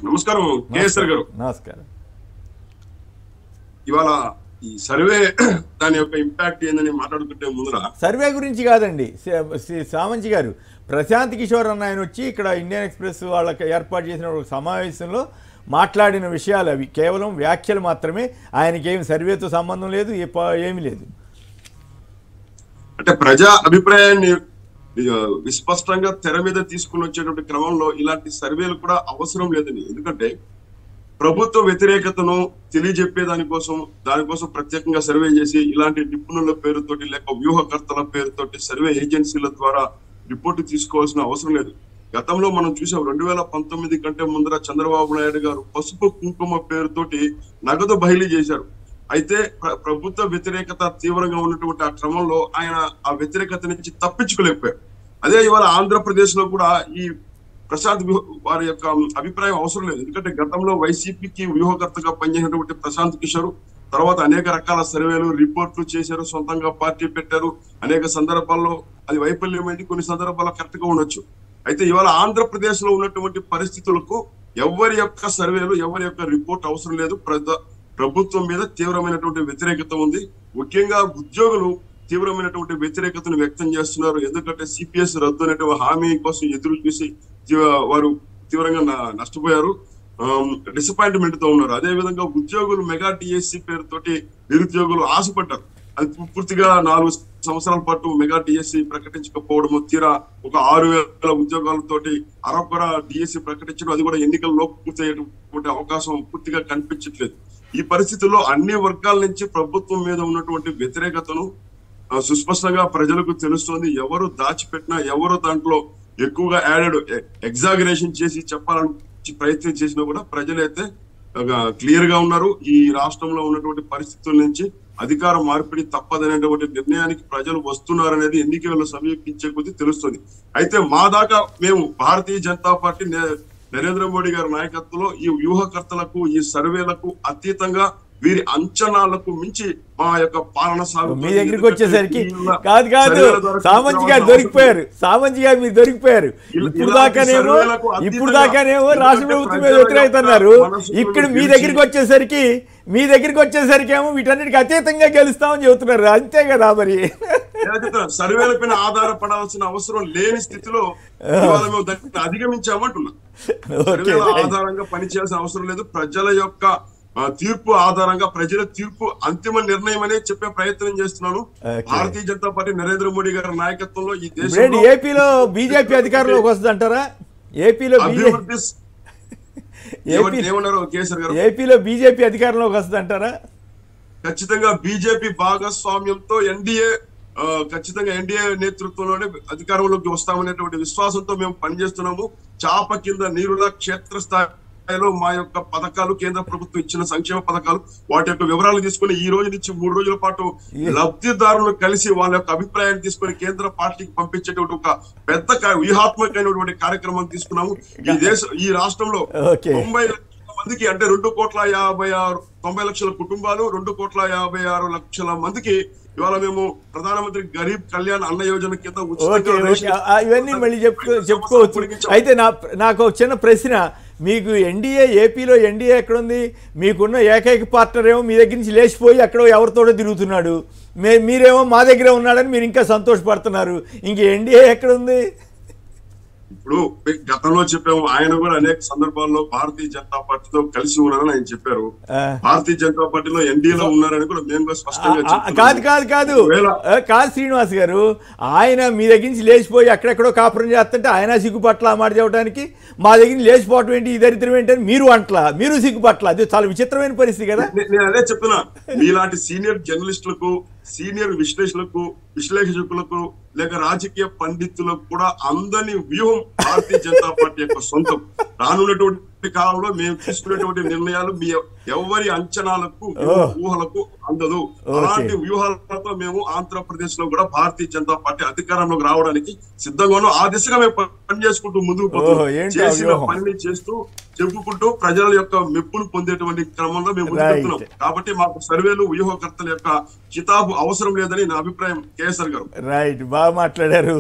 నమస్కారం కేఎస్ఆర్ గారు. నమస్కారం. ఇవాళ ఈ సర్వే దాని యొక్క ఇంపాక్ట్ ఏందని మాట్లాడుకుంటే ముందర సర్వే గురించి కాదండి సామంచి గారు, ప్రశాంత్ కిషోర్ అన్న ఆయన వచ్చి ఇక్కడ ఇండియన్ ఎక్స్ప్రెస్ వాళ్ళకి ఏర్పాటు చేసిన ఒక సమావేశంలో మాట్లాడిన విషయాలు అవి కేవలం వ్యాఖ్యలు మాత్రమే. ఆయనకి ఏమి సర్వేతో సంబంధం లేదు, ఏమీ లేదు. అంటే ప్రజా అభిప్రాయాన్ని విస్పష్టంగా తెర మీద తీసుకుని వచ్చేటువంటి క్రమంలో ఇలాంటి సర్వేలు కూడా అవసరం లేదని. ఎందుకంటే ప్రభుత్వ వ్యతిరేకతను తెలియజెప్పే దానికోసం ప్రత్యేకంగా సర్వే చేసి ఇలాంటి నిపుణుల పేరుతోటి లేక వ్యూహకర్తల పేరుతోటి సర్వే ఏజెన్సీల ద్వారా రిపోర్టు తీసుకోవాల్సిన అవసరం లేదు. గతంలో మనం చూసాం 2019 కంటే ముందర చంద్రబాబు నాయుడు గారు పసుపు కుంకుమ పేరుతోటి నగదు బదిలీ చేశారు. అయితే ప్రభుత్వ వ్యతిరేకత తీవ్రంగా ఉన్నటువంటి ఆ క్రమంలో ఆయన ఆ వ్యతిరేకత నుంచి తప్పించుకోలేకపోయారు. అదే ఇవాళ ఆంధ్రప్రదేశ్ లో కూడా ఈ ప్రశాంత్ వారి యొక్క అభిప్రాయం అవసరం లేదు. ఎందుకంటే గతంలో వైసీపీకి వ్యూహకర్తగా పనిచేసినటువంటి ప్రశాంత్ కిషోర్ తర్వాత అనేక రకాల సర్వేలు రిపోర్ట్లు చేశారు, సొంతంగా పార్టీ పెట్టారు. అనేక సందర్భాల్లో అది వైఫల్యమైంది, కొన్ని సందర్భాల్లో కరెక్ట్ గా ఉండొచ్చు. అయితే ఇవాళ ఆంధ్రప్రదేశ్ లో ఉన్నటువంటి పరిస్థితులకు ఎవరి యొక్క సర్వేలు ఎవరి యొక్క రిపోర్ట్ అవసరం లేదు. ప్రభుత్వం మీద తీవ్రమైనటువంటి వ్యతిరేకత ఉంది. ముఖ్యంగా ఉద్యోగులు తీవ్రమైనటువంటి వ్యతిరేకతను వ్యక్తం చేస్తున్నారు. ఎందుకంటే సిపిఎస్ రద్దు అనేటువంటి హామీ కోసం ఎదురు చూసి వారు తీవ్రంగా నష్టపోయారు, డిసప్పాయింట్మెంట్ తో ఉన్నారు. అదే విధంగా ఉద్యోగులు మెగా డిఎస్సి పేరుతోటి నిరుద్యోగులు ఆశపడ్డారు. అది పూర్తిగా 4 సంవత్సరాల పాటు మెగా డిఎస్సి ప్రకటించకపోవడము, తీరా ఒక 6,000 ఉద్యోగాలతోటి అరకొర డిఎస్సి ప్రకటించడం, అది కూడా ఎన్నికల్లో పూర్తయ్యేటువంటి అవకాశం పూర్తిగా కనిపించట్లేదు. ఈ పరిస్థితుల్లో అన్ని వర్గాల నుంచి ప్రభుత్వం మీద ఉన్నటువంటి వ్యతిరేకతను సుస్పష్టంగా ప్రజలకు తెలుస్తోంది. ఎవరు దాచిపెట్టినా, ఎవరు దాంట్లో ఎక్కువగా యాడెడ్ ఎగ్జాగరేషన్ చేసి చెప్పాలని ప్రయత్నం చేసినా కూడా ప్రజలైతే క్లియర్ గా ఉన్నారు. ఈ రాష్ట్రంలో ఉన్నటువంటి పరిస్థితుల నుంచి అధికార మార్పిడి తప్పదనేటువంటి నిర్ణయానికి ప్రజలు వస్తున్నారనేది ఎన్నికల్లో సమీపించే కొద్దీ తెలుస్తుంది. అయితే మా దాకా మేము భారతీయ జనతా పార్టీ నరేంద్ర మోడీ గారి నాయకత్వంలో ఈ వ్యూహకర్తలకు ఈ సర్వేలకు అతీతంగా వీరి అంచనాలకు మించి మా యొక్క పాలన సాగు. మీ దగ్గరికి వచ్చేసరికి కాదు సామంచి గారు దొరికిపోయారు, సామంచి గారు మీరు దొరికిపోయారు. ఇప్పుడు దాకానేమో రాష్ట్ర ప్రభుత్వం మీద వ్యతిరేకత అన్నారు. ఇక్కడ మీ దగ్గరికి వచ్చేసరికి ఏమో వీటన్నిటికి అతీతంగా గెలుస్తామని చెబుతున్నారు. అంతే కదా మరి. సర్వేల పైన ఆధారపడాల్సిన అవసరం లేని స్థితిలో మేము దాన్ని అధిగమించామంటున్నాం. సర్వేల ఆధారంగా పనిచేయాల్సిన అవసరం లేదు. ప్రజల యొక్క తీర్పు ఆధారంగా, ప్రజల తీర్పు అంతిమ నిర్ణయం అనేది చెప్పే ప్రయత్నం చేస్తున్నాను. భారతీయ జనతా పార్టీ నరేంద్ర మోడీ గారి నాయకత్వంలో ఈ దేశంలో ఏపీలో బీజేపీ అధికారంలోకి వస్తుంది అంటారా? ఏపీలో ఏమన్నారు కేసీఆర్ గారు? ఏపీలో బీజేపీ అధికారంలోకి వస్తుంది అంటారా? ఖచ్చితంగా బీజేపీ భాగస్వామ్యంతో ఖచ్చితంగా ఎన్డీఏ నేతృత్వంలోనే అధికారంలోకి వస్తామనేటువంటి విశ్వాసంతో మేము పనిచేస్తున్నాము. చాప కింద నీరుల క్షేత్రస్థాయిలో మా యొక్క పథకాలు, కేంద్ర ప్రభుత్వం ఇచ్చిన సంక్షేమ పథకాలు, వాటి యొక్క వివరాలు తీసుకుని ఈ రోజు నుంచి 3 రోజుల పాటు లబ్ధిదారులు కలిసి వాళ్ళ యొక్క అభిప్రాయాన్ని తీసుకుని కేంద్ర పార్టీకి పంపించేటువంటి ఒక పెద్ద వ్యూహాత్మకమైనటువంటి కార్యక్రమం తీసుకున్నాము. ఈ రాష్ట్రంలో 90 లక్షల మందికి, అంటే 2,56,90 లక్షల కుటుంబాలు, 2,56,00,000 మందికి ఇవాళ మేము ప్రధానమంత్రి గరీబ్ కళ్యాణ్ అన్న యోజన కింద ఇవన్నీ మళ్ళీ చెప్పుకోవచ్చు. అయితే నాకు చిన్న ప్రశ్న, మీకు ఏపీలో ఎన్డీఏ ఎక్కడుంది? మీకున్న ఏకైక పార్ట్నర్ ఏమో మీ దగ్గర నుంచి లేచిపోయి ఎక్కడో ఎవరితోడో తిరుగుతున్నాడు. మీరేమో మా దగ్గరే ఉన్నాడని మీరు ఇంకా సంతోషపడుతున్నారు. ఇంక ఎన్డీఏ ఎక్కడుంది? ఇప్పుడు గతంలో చెప్పాము, ఆయన కూడా అనేక సందర్భాల్లో భారతీయ జనతా పార్టీతో కలిసి ఉన్నారని ఆయన చెప్పారు. భారతీయ జనతా పార్టీలో ఎన్డీఏలో ఉన్నారని కూడా మేము స్పష్టంగా కాదు శ్రీనివాస్ గారు, ఆయన మీ దగ్గర నుంచి లేచిపోయి ఎక్కడెక్కడో కాపురం చేస్తుంటే ఆయన సిగ్గుపట్ల మాట చెప్పడానికి, మా దగ్గర నుంచి లేచిపోవటం ఏంటి, ఈ దరిద్రం ఏంటి అని మీరు సిగ్గుపట్ల. అది చాలా విచిత్రమైన పరిస్థితి కదా. నేను అదే చెప్తున్నా, మీలాంటి సీనియర్ జర్నలిస్టులకు, సీనియర్ విశ్లేషకులకు లేక రాజకీయ పండితులకు కూడా అందని వ్యూహం భారతీయ జనతా పార్టీ యొక్క సొంతం. రానున్నటువంటి కాలంలో మేము తీసుకునేటువంటి నిర్ణయాలు మీ ఎవరి అంచనాలకు, ఊహలకు అందదు. అలాంటి వ్యూహాలతో మేము ఆంధ్రప్రదేశ్ లో కూడా భారతీయ జనతా పార్టీ అధికారంలోకి రావడానికి సిద్ధంగాను. ఆ దిశగా మేము పనిచేసుకుంటూ ముందుకు పోతున్నాం. చేసిన పనిని చేస్తూ చెప్పుకుంటూ ప్రజల యొక్క మెప్పును పొందేటువంటి క్రమంలో మేము ముందుకెళ్తున్నాం. కాబట్టి మాకు సర్వేలు, వ్యూహకర్తల యొక్క కితాబు అవసరం లేదని నా అభిప్రాయం కేఎస్ఆర్ గారు. రైట్, బాగా మాట్లాడారు.